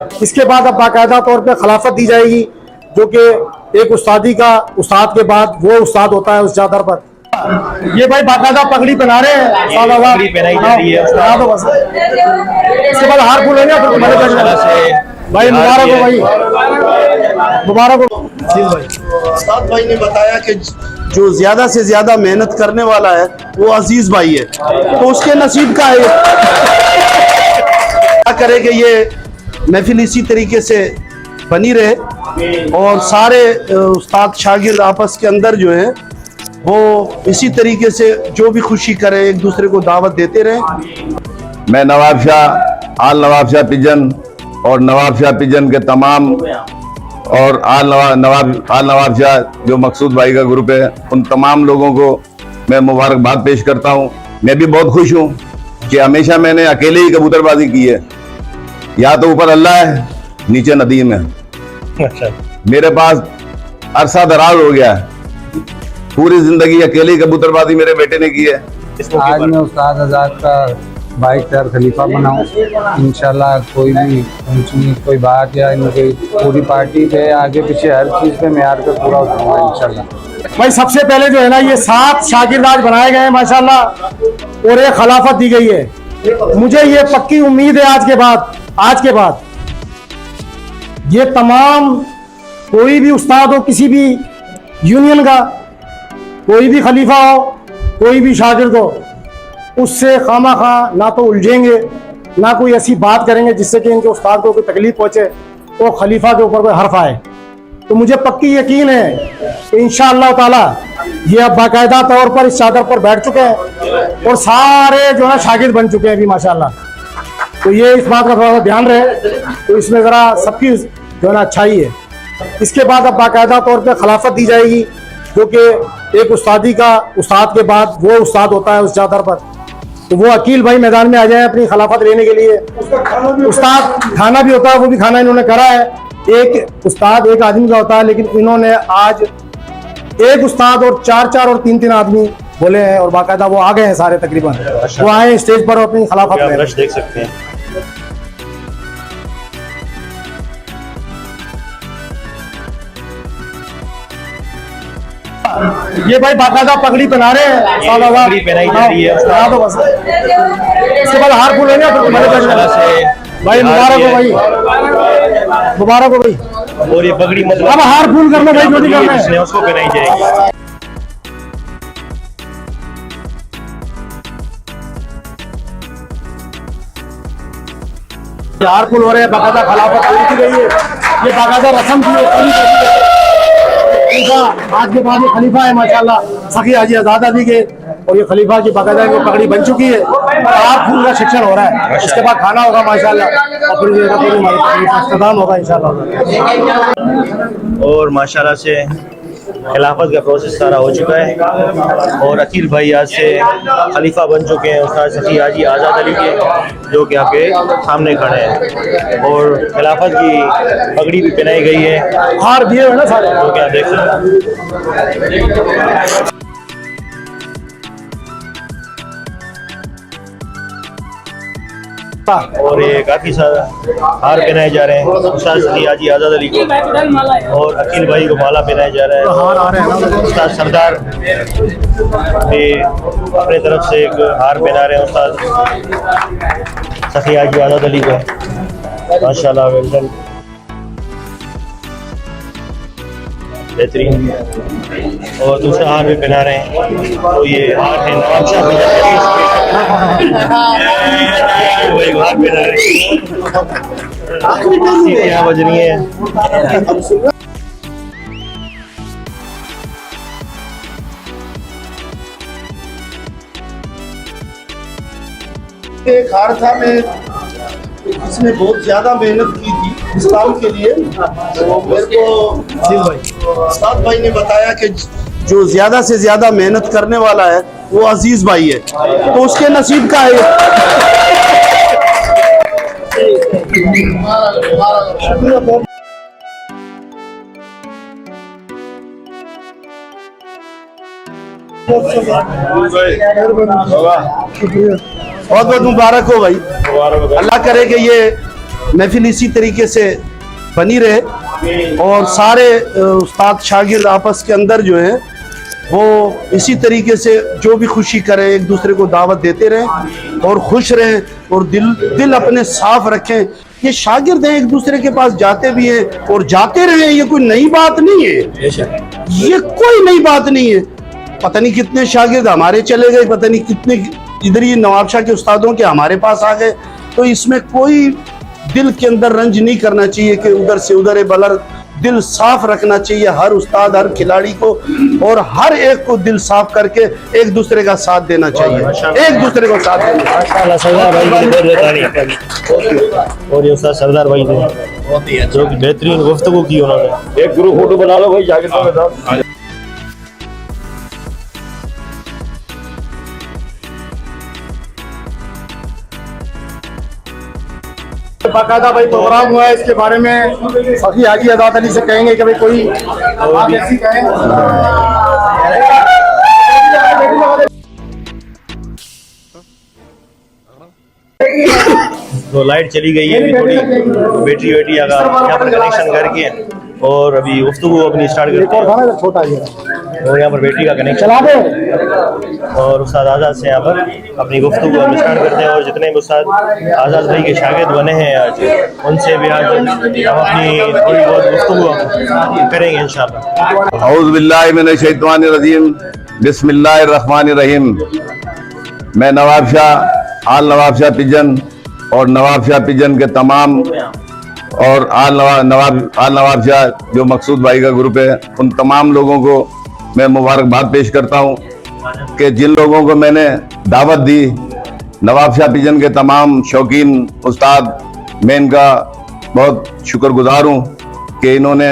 इसके बाद अब बाकायदा तौर पे खिलाफत दी जाएगी, जो कि एक उस्तादी का उस्ताद के बाद वो उस्ताद होता है उस चादर पर। ये भाई बाकायदा पगड़ी पहना रहे हैं, पगड़ी पहनाई जा रही है। इसके बाद हार फूल लेंगे भाई। मुबारक हो भाई, मुबारक हो भाई। उस्ताद भाई ने बताया कि जो ज्यादा से ज्यादा मेहनत करने वाला है वो अजीज भाई है, तो उसके नसीब का है। क्या करे कि ये महफिल इसी तरीके से बनी रहे और सारे उस्ताद शागिर्द आपस के अंदर जो है वो इसी तरीके से जो भी खुशी करे एक दूसरे को दावत देते रहे। मैं नवाब शाह, आल नवाब शाह पिजन और नवाब शाह पिजन के तमाम और आल नवाब शाह जो मकसूद भाई का ग्रुप है, उन तमाम लोगों को मैं मुबारकबाद पेश करता हूं। मैं भी बहुत खुश हूं कि हमेशा मैंने अकेले ही कबूतरबाजी की है। या तो ऊपर अल्लाह है, नीचे नदीम है। अच्छा। मेरे पास अरसा दराज हो गया है, पूरी जिंदगी अकेले ही कबूतरबाजी मेरे बेटे ने की है। आज मैं उस्ताद आज़ाद का बाइक तैयार खलीफा बनाऊं, इंशाल्लाह कोई भी कोई बात या इनकी पूरी पार्टी पे आगे पीछे हर चीज़ पे मेयार पे पूरा उतरूंगा इंशाल्लाह। भाई सबसे पहले जो है ना, ये 7 शागिर्द आज बनाए गए हैं माशाल्लाह, और एक खिलाफत दी गई है। मुझे ये पक्की उम्मीद है आज के बाद ये तमाम कोई भी उस्ताद हो, किसी भी यूनियन का कोई भी खलीफा हो, कोई भी शागिर्द हो, उससे खामा ना तो उलझेंगे, ना कोई ऐसी बात करेंगे जिससे कि इनके उस्ताद को कोई तकलीफ पहुंचे, तो खलीफा के ऊपर कोई हर्फ आए। तो मुझे पक्की यकीन है कि इंशाअल्लाह ताला ये अब बाकायदा तौर पर इस चादर पर बैठ चुके हैं और सारे जो है शागिर्द बन चुके हैं अभी माशाअल्लाह। तो ये इस बात का थोड़ा सा ध्यान रहे, तो इसमें ज़रा सबकी जो है ना अच्छाई है। इसके बाद अब बाकायदा तौर पर खिलाफत दी जाएगी, जो कि एक उस्तादी का उस्ताद के बाद वो उस्ताद होता है उस चादर पर। तो वो अकील भाई मैदान में आ जाए अपनी खिलाफत लेने के लिए। उस्ताद खाना भी होता है, वो भी खाना इन्होंने करा है। एक उस्ताद एक आदमी का होता है, लेकिन इन्होंने आज एक उस्ताद और 4 और 3 आदमी बोले हैं, और बाकायदा वो आ गए हैं सारे तकरीबन। वो आए स्टेज पर अपनी खिलाफत में देख सकते हैं। ये भाई बाकायदा पगड़ी पहना रहे हैं, पगड़ी पहनाई जा रही है। इसके बाद हार फूल लेंगे भाई। मुबारक हो भाई, मुबारक हो भाई। और ये पगड़ी मतलब अब हार फूल करना भाई, जो भी करना है उसको पहनाई जाएगी। हार फूल हो रहे हैं, बाकायदा खिलाफत पूरी की गई है। ये बाकायदा रस्म थी आज के बाद ये खलीफा है माशाल्लाह, सखी हाजी आज़ाद अली के, और ये खलीफा की बाकायदा वो पगड़ी बन चुकी है। हार फूल का शिक्षण हो रहा है, इसके बाद खाना होगा माशाल्लाह, और फिर इख्तिताम होगा इंशाल्लाह। और माशाल्लाह से खिलाफत का प्रोसेस सारा हो चुका है, और अकील भाई आज से खलीफा बन चुके हैं उस्ताद सखी हाजी आज़ाद अली के, जो कि आपके सामने खड़े हैं। और खिलाफत की पगड़ी भी पहनाई गई है, हार दिए हुए ना सारे, जो कि आप देख सकते हैं। और ये काफी सारा हार पहनाए जा रहे हैं उस्ताद सखी हाजी आज़ाद अली को, और अकील भाई को माला पहनाया जा रहा है। हार आ रहे हैं उस्ताद सरदार भी अपने तरफ से एक हार पहना रहे हैं उस्ताद सखी हाजी आज़ाद अली को, माशाल्लाह वेल बेहतरीन। और दूसरा हार भी पहना रहे हैं, तो ये हार है नवाब शाह हार पहना रहे हैं, बज रही है। एक हार था में इसने बहुत ज्यादा मेहनत की थी इस्लाम के लिए, तो मेरे को उस्ताद भाई ने बताया कि जो ज्यादा से ज्यादा मेहनत करने वाला है वो अजीज भाई है, तो उसके नसीब का है। बहुत बहुत मुबारक हो भाई। अल्लाह करे कि ये महफिल इसी तरीके से बनी रहे और सारे उस्ताद शागिर्द आपस के अंदर जो है वो इसी तरीके से जो भी खुशी करें, एक दूसरे को दावत देते रहें और खुश रहें और दिल अपने साफ रखें। ये शागिर्द हैं, एक दूसरे के पास जाते भी हैं और जाते रहे, ये कोई नई बात नहीं है, ये कोई नई बात नहीं है। पता नहीं कितने शागिर्द हमारे चले गए, पता नहीं कितने इधर ही नवाबशाह के उस्तादों के हमारे पास आ गए। तो इसमें कोई दिल के अंदर रंज नहीं करना चाहिए कि उधर से उधर है, बलर दिल साफ रखना चाहिए हर उस्ताद, हर खिलाड़ी को, और हर एक को दिल साफ करके एक दूसरे का साथ देना चाहिए, एक दूसरे को साथ देना। माशाल्लाह सरदार भाई की और ये उस्ताद सरदार भाई ने जो कि बेहतरीन गुफ्तगू की उन्होंने। एक ग्रुप फोटो बना लो भाई शागिर्दों के साथ। बाकायदा भाई प्रोग्राम हुआ है, इसके बारे में फकी हाजी आजाद अली से कहेंगे कि भाई कोई बात ऐसी कहें। तो लाइट चली गई है, अभी थोड़ी बैटरी वेटरी यहाँ पर कनेक्शन करके और अभी गुफ्तगू अपनी स्टार्ट करते हैं। छोटा और यहाँ पर बैटरी का कनेक्शन चला दे और उस्ताद आज़ाद से यहाँ पर अपनी गुफ्तगू हम स्टार्ट करते हैं। और जितने भी उस्ताद आज़ाद भाई के शागिर्द बने हैं आज, उनसे भी आज हम अपनी थोड़ी बहुत गुफ्तगू करेंगे इंशाल्लाह। औज़ु बिल्लाहि मिनश शैतानिर रजीम, बिस्मिल्लाहिर रहमानिर रहीम। मैं नवाबशाह, आल नवाबशाह पिजन और नवाबशाह पिजन के तमाम और आल नवाबशाह जो मकसूद भाई का ग्रुप है, उन तमाम लोगों को मैं मुबारकबाद पेश करता हूँ कि जिन लोगों को मैंने दावत दी, नवाबशाह पिजन के तमाम शौकीन उस्ताद, मैं इनका बहुत शुक्रगुजार हूँ कि इन्होंने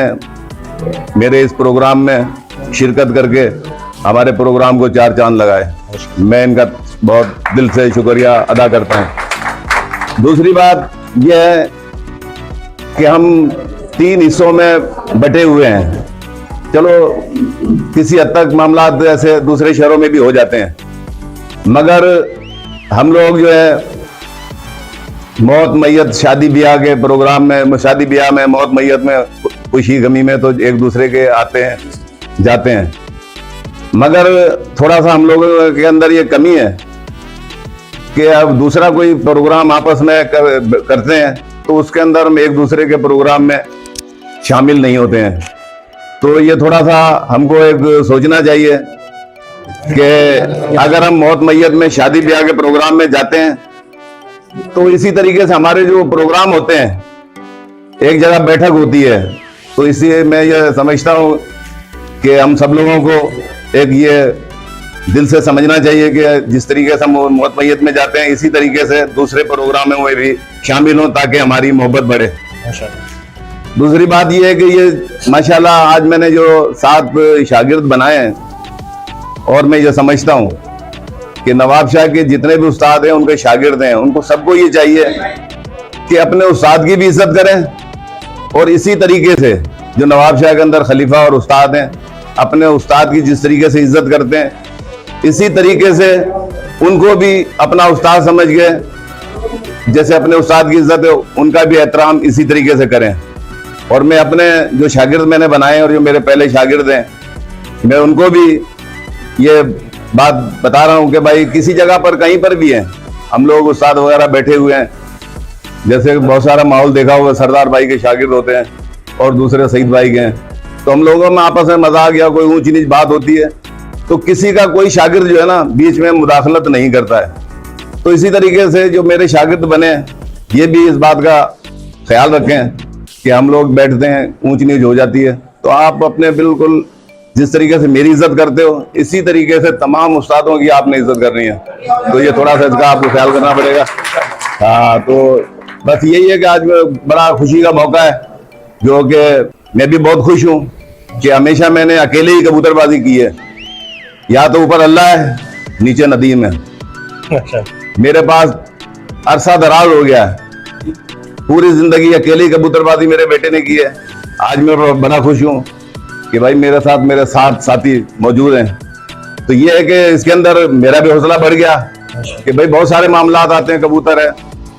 मेरे इस प्रोग्राम में शिरकत करके हमारे प्रोग्राम को चार चांद लगाए। मैं इनका बहुत दिल से शुक्रिया अदा करता हूँ। दूसरी बात यह है कि हम 3 हिस्सों में बटे हुए हैं। चलो किसी हद तक मामला ऐसे दूसरे शहरों में भी हो जाते हैं, मगर हम लोग जो है मौत मैयत शादी ब्याह के प्रोग्राम में, शादी ब्याह में, मौत मैयत में, खुशी गमी में तो एक दूसरे के आते हैं जाते हैं, मगर थोड़ा सा हम लोगों के अंदर ये कमी है कि अब दूसरा कोई प्रोग्राम आपस में करते हैं तो उसके अंदर हम एक दूसरे के प्रोग्राम में शामिल नहीं होते हैं। तो ये थोड़ा सा हमको एक सोचना चाहिए कि अगर हम मौत मैयत में, शादी ब्याह के प्रोग्राम में जाते हैं तो इसी तरीके से हमारे जो प्रोग्राम होते हैं, एक जगह बैठक होती है, तो इसलिए मैं ये समझता हूँ कि हम सब लोगों को एक ये दिल से समझना चाहिए कि जिस तरीके से हम मौत मैयत में जाते हैं, इसी तरीके से दूसरे प्रोग्राम में भी शामिल हों ताकि हमारी मोहब्बत बढ़े। दूसरी बात यह है कि ये माशाल्लाह आज मैंने जो 7 शागिर्द बनाए हैं और मैं ये समझता हूँ कि नवाबशाह के जितने भी उस्ताद हैं, उनके शागिर्द हैं, उनको सबको ये चाहिए कि अपने उस्ताद की भी इज्जत करें और इसी तरीके से जो नवाबशाह के अंदर खलीफा और उस्ताद हैं, अपने उस्ताद की जिस तरीके से इज्जत करते हैं, इसी तरीके से उनको भी अपना उस्ताद समझ के जैसे अपने उस्ताद की इज्जत है, उनका भी एहतराम इसी तरीके से करें। और मैं अपने जो शागिर्द मैंने बनाए और जो मेरे पहले शागिर्द हैं, मैं उनको भी ये बात बता रहा हूँ कि भाई किसी जगह पर कहीं पर भी हैं, हम लोग उस्ताद वगैरह बैठे हुए हैं, जैसे बहुत सारा माहौल देखा होगा, सरदार भाई के शागिर्द होते हैं और दूसरे सईद भाई के हैं, तो हम लोगों में आपस में मजाक या कोई ऊंची नीच बात होती है तो किसी का कोई शागिर्द जो है ना बीच में मुदाखलत नहीं करता है। तो इसी तरीके से जो मेरे शागिर्द बने, ये भी इस बात का ख्याल रखें कि हम लोग बैठते हैं, ऊंच नीच हो जाती है, तो आप अपने बिल्कुल जिस तरीके से मेरी इज्जत करते हो, इसी तरीके से तमाम उस्तादों की आपने इज्जत करनी है। तो ये थोड़ा सा इसका आपको ख्याल करना पड़ेगा। हाँ, तो बस यही है कि आज बड़ा खुशी का मौका है, जो कि मैं भी बहुत खुश हूँ कि हमेशा मैंने अकेले ही कबूतरबाजी की है। या तो ऊपर अल्लाह है, नीचे नदीम है। मेरे पास अरसा दराज हो गया है, पूरी जिंदगी अकेली कबूतरबाजी मेरे बेटे ने की है। आज मैं बड़ा खुश हूँ कि भाई मेरे साथ मेरे 7 साथी मौजूद हैं। तो ये है कि इसके अंदर मेरा भी हौसला बढ़ गया कि भाई बहुत सारे मामला आते हैं, कबूतर है,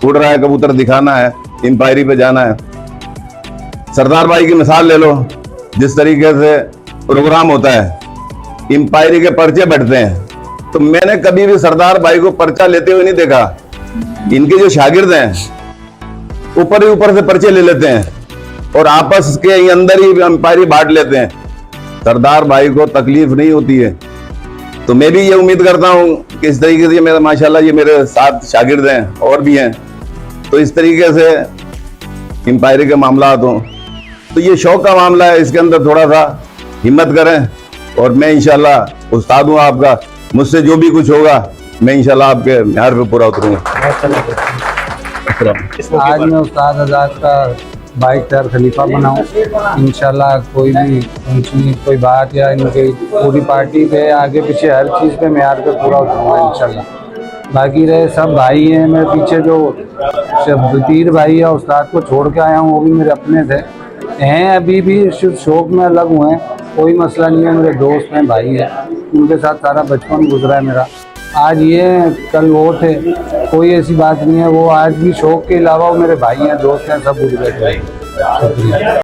उड़ रहा है, कबूतर दिखाना है, इंपायरी पे जाना है। सरदार भाई की मिसाल ले लो, जिस तरीके से प्रोग्राम होता है, इंपायरी के पर्चे बैठते हैं, तो मैंने कभी भी सरदार भाई को पर्चा लेते हुए नहीं देखा। इनके जो शागिर्द हैं ऊपर ही ऊपर से पर्चे ले लेते हैं और आपस के अंदर ही अंपायरी बांट लेते हैं। सरदार भाई को तकलीफ नहीं होती है। तो मैं भी ये उम्मीद करता हूं कि इस तरीके से मेरा माशाल्लाह ये मेरे साथ शागिर्द हैं और भी हैं, तो इस तरीके से इंपायरी के मामला हो, तो ये शौक का मामला है, इसके अंदर थोड़ा सा हिम्मत करें और मैं इंशाल्लाह उस्ताद हूँ आपका, मुझसे जो भी कुछ होगा मैं इंशाल्लाह आपके म्यार पे पूरा उतरूंगा। आज मैं उस्ताद आज़ाद का बाइक टायर खलीफा बनाऊँ, इंशाल्लाह कोई भी ऊंच नीच कोई बात या इनकी पूरी पार्टी पे आगे पीछे हर चीज़ पे म्यार पे पूरा उतरूंगा इंशाल्लाह। बाकी रहे सब भाई हैं, मेरे पीछे जो तीर भाई है उस्ताद को छोड़ के आया हूँ, वो भी मेरे अपने थे हैं, अभी भी सिर्फ शौक में अलग हुए हैं, कोई मसला नहीं है, मेरे दोस्त हैं, भाई हैं, उनके साथ सारा बचपन गुजरा है मेरा। आज ये कल वो थे, कोई ऐसी बात नहीं है, वो आज भी शौक के अलावा वो मेरे भाई हैं, दोस्त हैं, सब गुजरे। शुक्रिया।